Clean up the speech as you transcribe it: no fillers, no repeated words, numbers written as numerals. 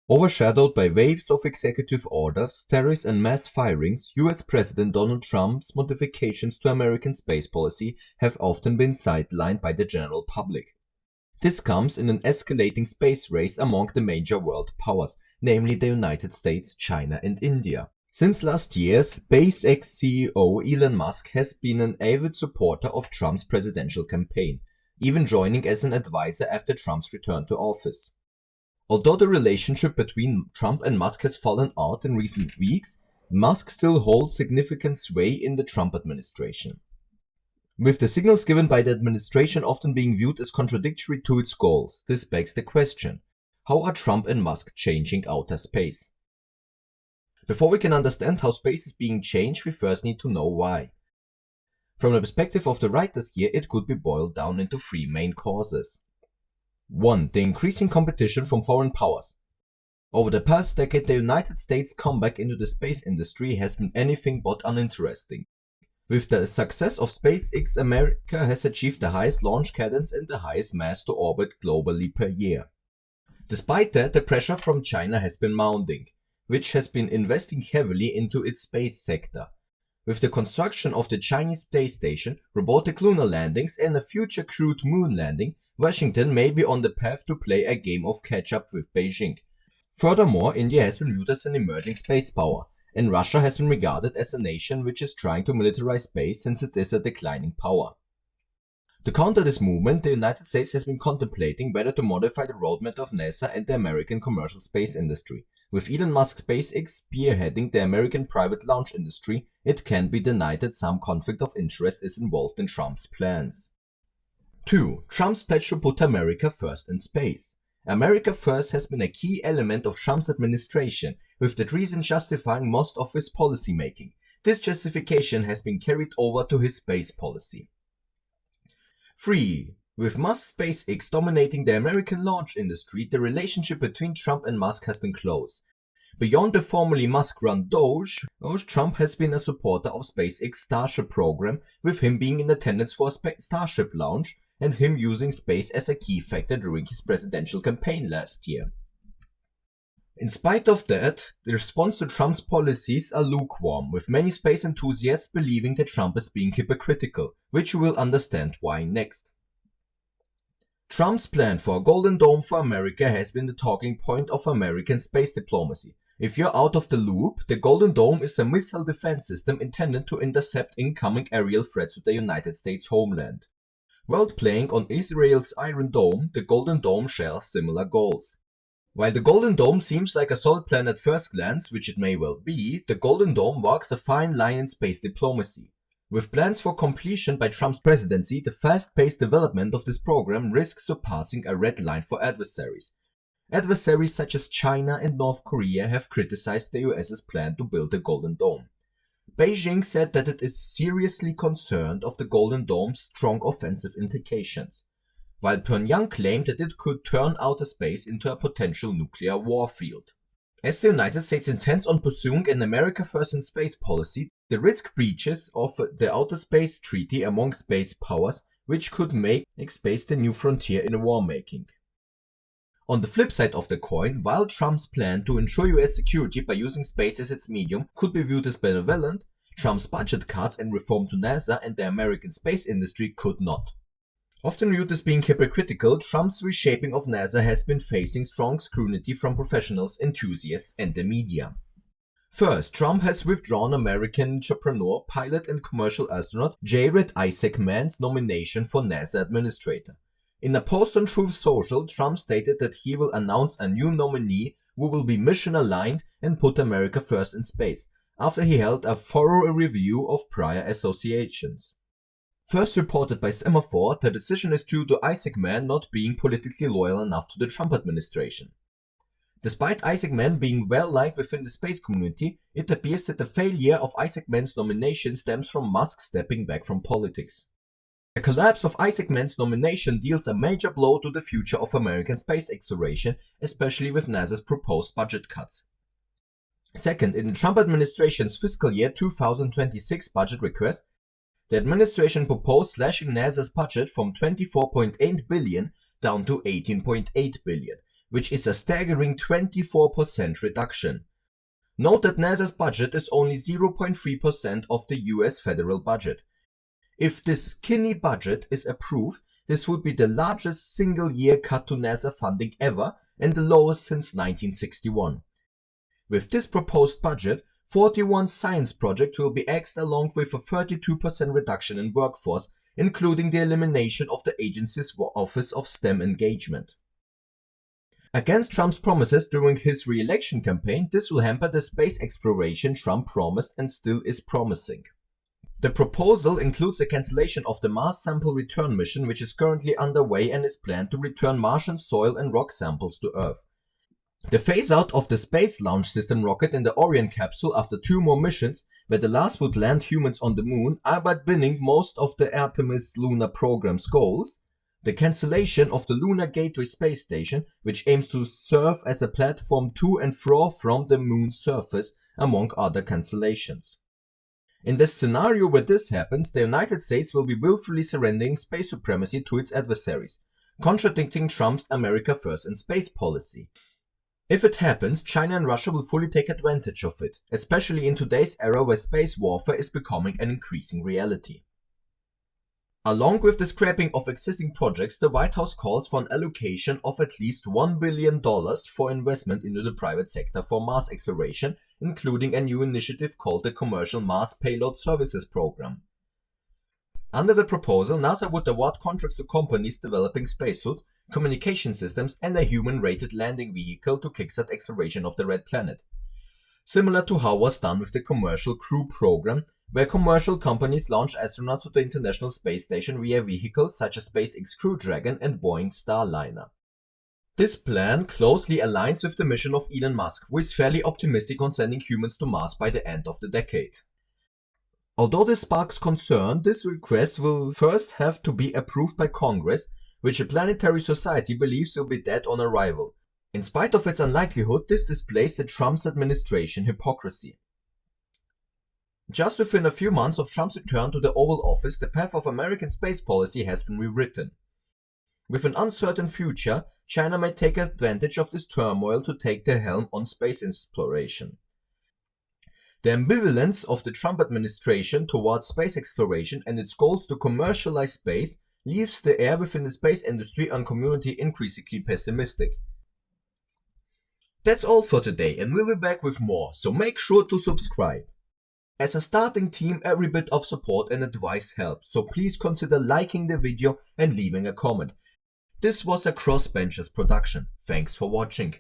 Overshadowed by waves of executive orders, tariffs and mass firings, US President Donald Trump's modifications to American space policy have often been sidelined by the general public. This comes in an escalating space race among the major world powers, namely the United States, China and India. Since last year, SpaceX CEO Elon Musk has been an avid supporter of Trump's presidential campaign, even joining as an advisor after Trump's return to office. Although the relationship between Trump and Musk has fallen out in recent weeks, Musk still holds significant sway in the Trump administration, with the signals given by the administration often being viewed as contradictory to its goals. This begs the question: how are Trump and Musk changing outer space? Before we can understand how space is being changed, we first need to know why. From the perspective of the writers here, it could be boiled down into three main causes. 1. The increasing competition from foreign powers. Over the past decade, the United States' comeback into the space industry has been anything but uninteresting. With the success of SpaceX, America has achieved the highest launch cadence and the highest mass to orbit globally per year. Despite that, the pressure from China has been mounting, which has been investing heavily into its space sector. With the construction of the Chinese space station, robotic lunar landings and a future crewed moon landing, Washington may be on the path to play a game of catch-up with Beijing. Furthermore, India has been viewed as an emerging space power, and Russia has been regarded as a nation which is trying to militarize space since it is a declining power. To counter this movement, the United States has been contemplating whether to modify the roadmap of NASA and the American commercial space industry. With Elon Musk SpaceX spearheading the American private launch industry, it can't be denied that some conflict of interest is involved in Trump's plans. 2. Trump's pledge to put America first in space. America first has been a key element of Trump's administration, with that reason justifying most of his policy making. This justification has been carried over to his space policy. 3. With Musk SpaceX dominating the American launch industry, the relationship between Trump and Musk has been close. Beyond the formerly Musk-run Doge, Trump has been a supporter of SpaceX Starship program, with him being in attendance for a Starship launch and him using space as a key factor during his presidential campaign last year. In spite of that, the response to Trump's policies are lukewarm, with many space enthusiasts believing that Trump is being hypocritical, which you will understand why next. Trump's plan for a Golden Dome for America has been the talking point of American space diplomacy. If you're out of the loop, the Golden Dome is a missile defense system intended to intercept incoming aerial threats to the United States homeland. While playing on Israel's Iron Dome, the Golden Dome shares similar goals. While the Golden Dome seems like a solid plan at first glance, which it may well be, the Golden Dome walks a fine line in space diplomacy. With plans for completion by Trump's presidency, the fast-paced development of this program risks surpassing a red line for adversaries. Adversaries such as China and North Korea have criticized the US's plan to build the Golden Dome. Beijing said that it is seriously concerned of the Golden Dome's strong offensive implications, while Pyongyang claimed that it could turn outer space into a potential nuclear war field. As the United States intends on pursuing an America First in space policy, the risk breaches of the Outer Space Treaty among space powers, which could make space the new frontier in war making. On the flip side of the coin, while Trump's plan to ensure US security by using space as its medium could be viewed as benevolent, Trump's budget cuts and reform to NASA and the American space industry could not. Often viewed as being hypocritical, Trump's reshaping of NASA has been facing strong scrutiny from professionals, enthusiasts, and the media. First, Trump has withdrawn American entrepreneur, pilot, and commercial astronaut Jared Isaacman's nomination for NASA administrator. In a post on Truth Social, Trump stated that he will announce a new nominee who will be mission-aligned and put America first in space, after he held a thorough review of prior associations. First reported by Semaphore, the decision is due to Isaacman not being politically loyal enough to the Trump administration. Despite Isaacman being well liked within the space community, it appears that the failure of Isaacman's nomination stems from Musk stepping back from politics. The collapse of Isaacman's nomination deals a major blow to the future of American space exploration, especially with NASA's proposed budget cuts. Second, in the Trump administration's fiscal year 2026 budget request, the administration proposed slashing NASA's budget from $24.8 billion down to $18.8 billion, which is a staggering 24% reduction. Note that NASA's budget is only 0.3% of the US federal budget. If this skinny budget is approved, this would be the largest single-year cut to NASA funding ever and the lowest since 1961. With this proposed budget, 41 science projects will be axed along with a 32% reduction in workforce, including the elimination of the agency's Office of STEM Engagement. Against Trump's promises during his re-election campaign, this will hamper the space exploration Trump promised and still is promising. The proposal includes the cancellation of the Mars Sample Return mission, which is currently underway and is planned to return Martian soil and rock samples to Earth. The phase-out of the Space Launch System rocket in the Orion capsule after 2 more missions, where the last would land humans on the moon, albeit winning most of the Artemis lunar program's goals. The cancellation of the Lunar Gateway space station, which aims to serve as a platform to and from the moon's surface, among other cancellations. In the scenario where this happens, the United States will be willfully surrendering space supremacy to its adversaries, contradicting Trump's America First in space policy. If it happens, China and Russia will fully take advantage of it, especially in today's era where space warfare is becoming an increasing reality. Along with the scrapping of existing projects, the White House calls for an allocation of at least $1 billion for investment into the private sector for Mars exploration, including a new initiative called the Commercial Mars Payload Services Program. Under the proposal, NASA would award contracts to companies developing spacesuits, communication systems, and a human-rated landing vehicle to kickstart exploration of the Red Planet. Similar to how was done with the Commercial Crew Program, where commercial companies launch astronauts to the International Space Station via vehicles such as SpaceX Crew Dragon and Boeing Starliner. This plan closely aligns with the mission of Elon Musk, who is fairly optimistic on sending humans to Mars by the end of the decade. Although this sparks concern, this request will first have to be approved by Congress, which a planetary society believes will be dead on arrival. In spite of its unlikelihood, this displays the Trump's administration hypocrisy. Just within a few months of Trump's return to the Oval Office, the path of American space policy has been rewritten. With an uncertain future, China may take advantage of this turmoil to take the helm on space exploration. The ambivalence of the Trump administration towards space exploration and its goals to commercialize space leaves the air within the space industry and community increasingly pessimistic. That's all for today, and we'll be back with more, so make sure to subscribe. As a starting team, every bit of support and advice helps, so please consider liking the video and leaving a comment. This was a Crossbenchers production. Thanks for watching.